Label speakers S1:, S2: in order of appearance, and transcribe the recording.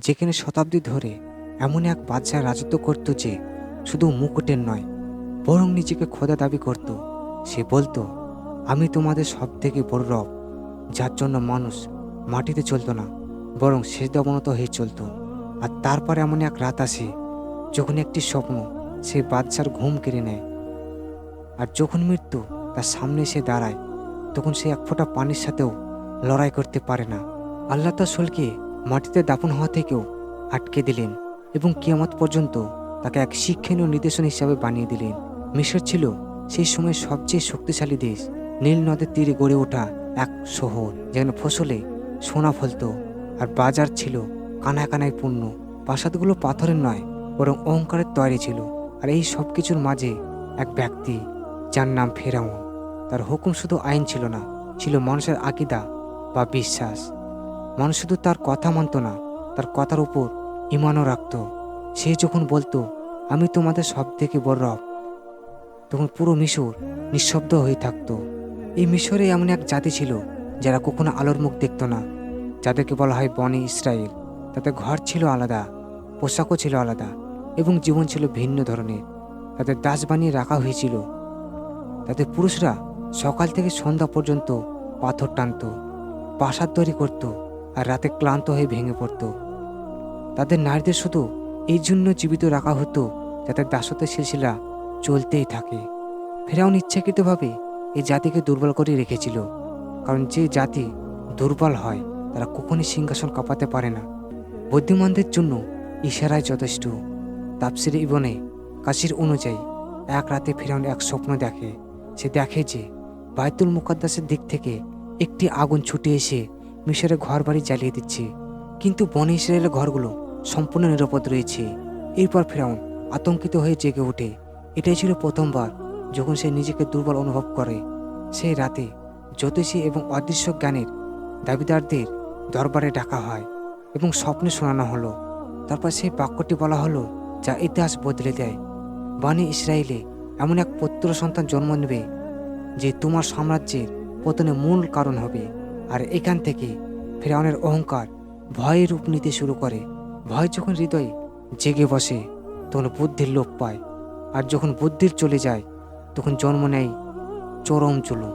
S1: যেখানে শতাব্দী ধরে এমন এক বাদশাহ রাজত্ব করত যে শুধু মুকুটের নয় বরং নিজেকে খোদা দাবি করত। সে বলতো, আমি তোমাদের সব থেকে বড় রব, যার জন্য মানুষ মাটিতে চলতো না বরং সেজদা অবনত হয়ে চলতো। আর তারপর এমন এক রাত আসে যখন একটি স্বপ্ন সে বাদশার ঘুম কেড়ে নেয়। আর যখন মৃত্যু তার সামনে এসে দাঁড়ায় তখন সে এক ফোঁটা পানির সাথেও লড়াই করতে পারে না। আল্লাহ তার সোলকে মাটিতে দাফন হওয়া থেকেও আটকে দিলেন এবং কিয়ামত পর্যন্ত তাকে এক শিক্ষণীয় নির্দেশন হিসাবে বানিয়ে দিলেন। মিশর ছিল সেই সময় সবচেয়ে শক্তিশালী দেশ। নীল নদের তীরে গড়ে ওঠা এক শহর যেখানে ফসলে সোনা ফলত আর বাজার ছিল কানায় কানায় পূর্ণ। প্রাসাদগুলো পাথরের নয় বরং অহংকারের তৈরি ছিল। আর এই সব কিছুর মাঝে এক ব্যক্তি, যার নাম ফেরাউন। তার হুকুম শুধু আইন ছিল না, ছিল মানুষের আকীদা বা বিশ্বাস। মানুষ শুধু তার কথা মানত না, তার কথার উপর ঈমানও রাখত। সে যখন বলতো, আমি তোমাদের সব থেকে বড় রব, তখন পুরো মিশর নিঃশব্দ হয়ে থাকত। এই মিশরে এমন এক জাতি ছিল যারা কখনো আলোর মুখ দেখত না, যাদেরকে বলা হয় বনি ইসরায়েল। তাদের ঘর ছিল আলাদা, পোশাকও ছিল আলাদা এবং জীবন ছিল ভিন্ন ধরনের। তাদের দাস বানিয়ে রাখা হয়েছিল। তাদের পুরুষরা সকাল থেকে সন্ধ্যা পর্যন্ত পাথর টানত, প্রাসাদ তৈরি করত আর রাতে ক্লান্ত হয়ে ভেঙে পড়ত। তাদের নারীদের শুধু এই জন্য জীবিত রাখা হতো যাতে দাসত্বের সিলসিলা চলতেই থাকে। ফেরাউন ইচ্ছাকৃতভাবে এই জাতিকে দুর্বল করে রেখেছিল, কারণ যে জাতি দুর্বল হয় তারা কখনই সিংহাসন কাঁপাতে পারে না। বুদ্ধিমানদের জন্য ইশারায় যথেষ্ট। তাফসিরে ইবনে কাসির অনুযায়ী এক রাতে ফেরাউন এক স্বপ্ন দেখে। সে দেখে যে বাইতুল মুকাদ্দাসের দিক থেকে একটি আগুন ছুটে এসে মিশরের ঘর বাড়ি জ্বালিয়ে দিচ্ছে, কিন্তু বনে ইসরায়েলের ঘরগুলো সম্পূর্ণ নিরাপদ রয়েছে। এরপর ফেরাউন আতঙ্কিত হয়ে জেগে ওঠে। এটাই ছিল প্রথমবার যখন সে নিজেকে দুর্বল অনুভব করে। সেই রাতে জ্যোতিষী এবং অদৃশ্য জ্ঞানের দাবিদারদের দরবারে ডাকা হয় এবং স্বপ্নে শোনানো হলো। তারপর সেই বাক্যটি বলা হলো যা ইতিহাস বদলে দেয়। বনি ইসরায়েলে এমন এক পুত্র সন্তান জন্ম নেবে যে তোমার সাম্রাজ্যের পতনের মূল কারণ হবে। আর এখান থেকে ফেরাউনের অহংকার ভয়ের রূপ নিতে শুরু করে। ভয় যখন হৃদয়ে জেগে বসে তখন বুদ্ধির লোপ পায়, আর যখন বুদ্ধির চলে যায় তখন জন্ম নেয় চরম জুলুম।